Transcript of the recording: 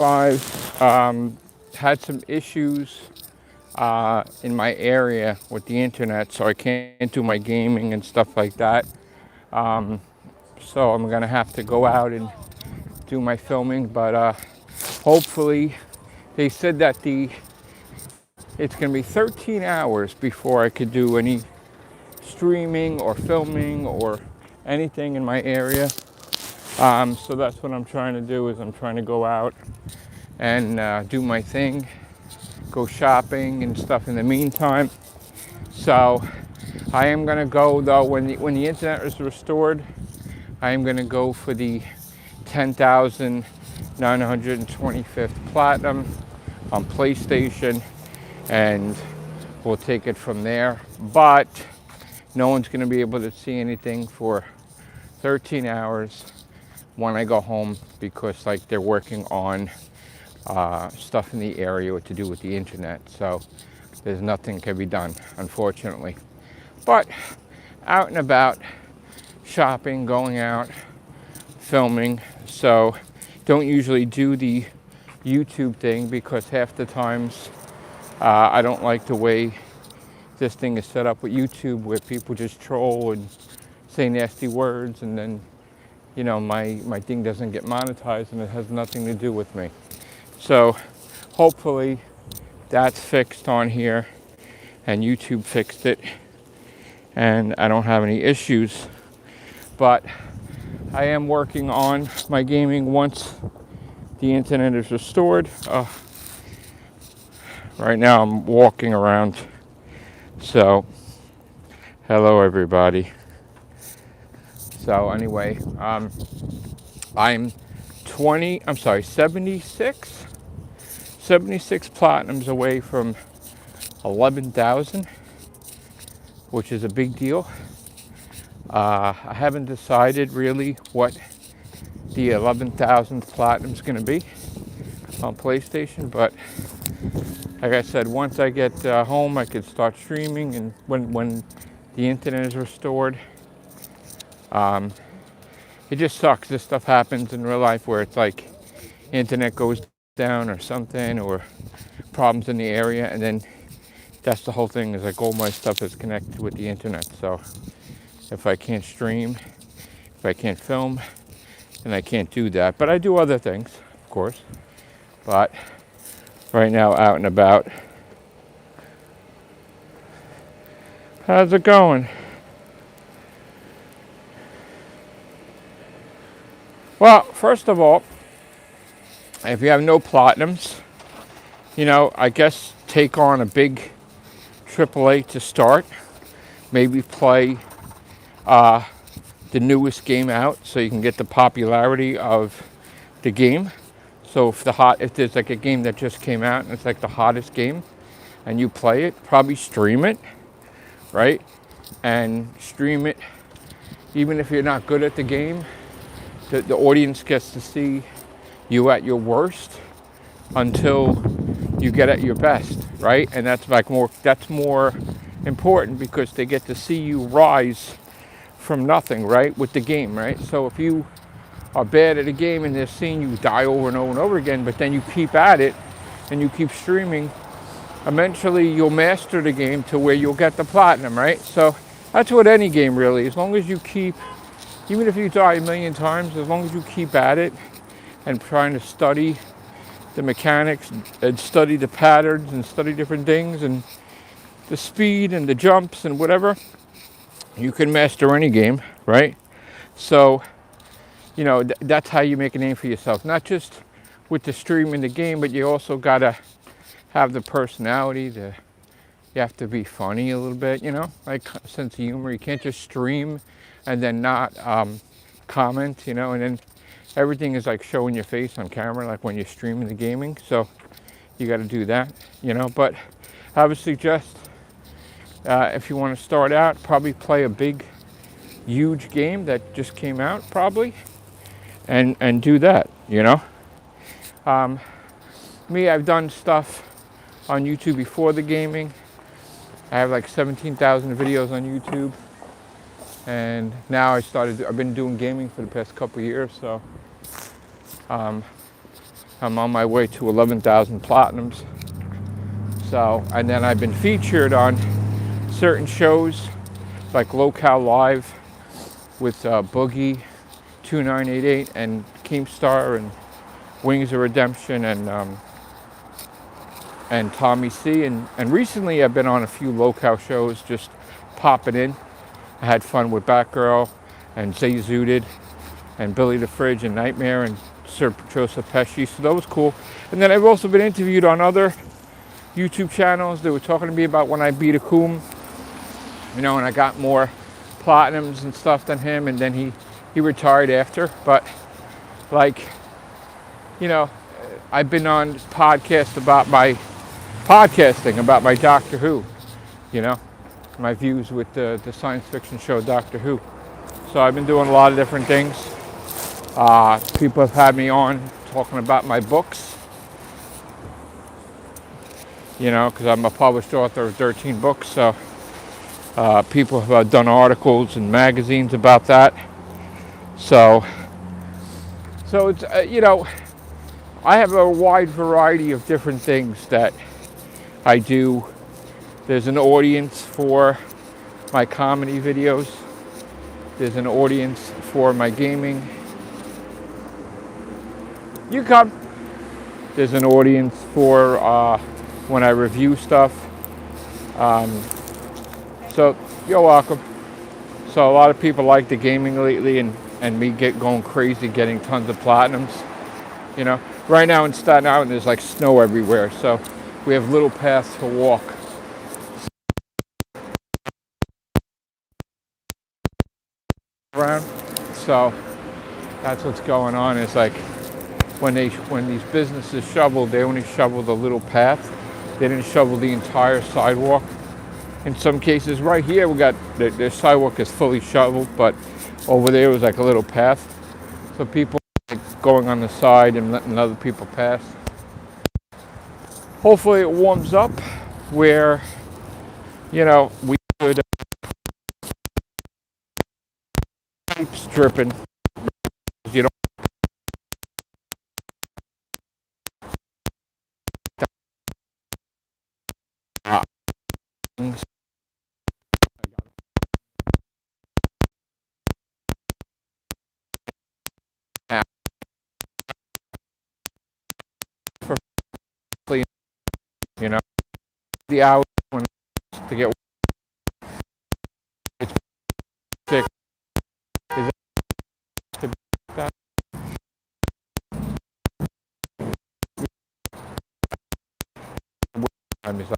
had some issues in my area with the internet, so I can't do my gaming and stuff like that. Um, so I'm gonna have to go out and do my filming, but hopefully, they said that it's gonna be 13 hours before I could do any streaming or filming or anything in my area. So that's what I'm trying to do. Is I'm trying to go out and do my thing, go shopping and stuff in the meantime. So I am gonna go though when the internet is restored. I am gonna go for the 10,925th platinum on PlayStation, and we'll take it from there. But no one's gonna be able to see anything for 13 hours when I go home, because like they're working on stuff in the area what to do with the internet. So there's nothing can be done, unfortunately. But out and about, shopping, going out, filming. So don't usually do the YouTube thing because half the times I don't like the way this thing is set up with YouTube, where people just troll and say nasty words, and then my thing doesn't get monetized, and it has nothing to do with me. So hopefully that's fixed on here, and YouTube fixed it, and I don't have any issues. But I am working on my gaming once the internet is restored. Right now I'm walking around. So hello everybody. So anyway, I'm 76 platinums away from 11,000, which is a big deal. I haven't decided really what the 11,000th platinum is going to be on PlayStation, but like I said, once I get home, I could start streaming, and when the internet is restored. It just sucks. This stuff happens in real life where it's like internet goes down or something, or problems in the area, and then that's the whole thing, is like all my stuff is connected with the internet. So if I can't stream, if I can't film, then I can't do that. But I do other things, of course. But right now, out and about. How's it going? Well, first of all, if you have no platinums, I guess take on a big AAA to start. Maybe play the newest game out so you can get the popularity of the game. So if there's like a game that just came out and it's like the hottest game, and you play it, probably stream it, right? And stream it, even if you're not good at the game. The audience gets to see you at your worst until you get at your best, right? And that's more important, because they get to see you rise from nothing, right? With the game, right? So if you are bad at a game and they're seeing you die over and over and over again, but then you keep at it and you keep streaming, eventually you'll master the game to where you'll get the platinum, right? So that's what any game really, as long as you keep, even if you die a million times, as long as you keep at it and trying to study the mechanics and study the patterns and study different things and the speed and the jumps and whatever, you can master any game, right? So, that's how you make a name for yourself. Not just with the stream in the game, but you also gotta have the personality. You have to be funny a little bit, like a sense of humor. You can't just stream and then not comment, and then everything is like showing your face on camera, like when you're streaming the gaming. So you got to do that, But I would suggest, if you want to start out, probably play a big, huge game that just came out, probably, and do that, Me, I've done stuff on YouTube before the gaming. I have like 17,000 videos on YouTube. And now I've been doing gaming for the past couple of years, so I'm on my way to 11,000 platinums. So, and then I've been featured on certain shows like Locale Live with Boogie 2988 and Keemstar and Wings of Redemption and Tommy C. And recently I've been on a few Locale shows just popping in. I had fun with Batgirl and Zay Zooted and Billy the Fridge and Nightmare and Sir Joseph Pesci, so that was cool. And then I've also been interviewed on other YouTube channels that were talking to me about when I beat Akum, and I got more platinums and stuff than him, and then he retired after. But I've been on podcasts about my podcasting, about my Doctor Who, my views with the science fiction show Doctor Who. So I've been doing a lot of different things. People have had me on talking about my books, because I'm a published author of 13 books. So people have done articles and magazines about that. So it's, I have a wide variety of different things that I do. There's an audience for my comedy videos. There's an audience for my gaming. You come. There's an audience for when I review stuff. So you're welcome. So a lot of people like the gaming lately, and me going crazy getting tons of platinums. Right now in Staten Island there's like snow everywhere, so we have little paths to walk. Around. So that's what's going on. It's like when these businesses shoveled, they only shoveled a little path. They didn't shovel the entire sidewalk. In some cases, right here we got the sidewalk is fully shoveled, but over there was like a little path. So people like going on the side and letting other people pass. Hopefully it warms up where we could keep stripping. You don't. The hours when to get it's sick is to be that. Time is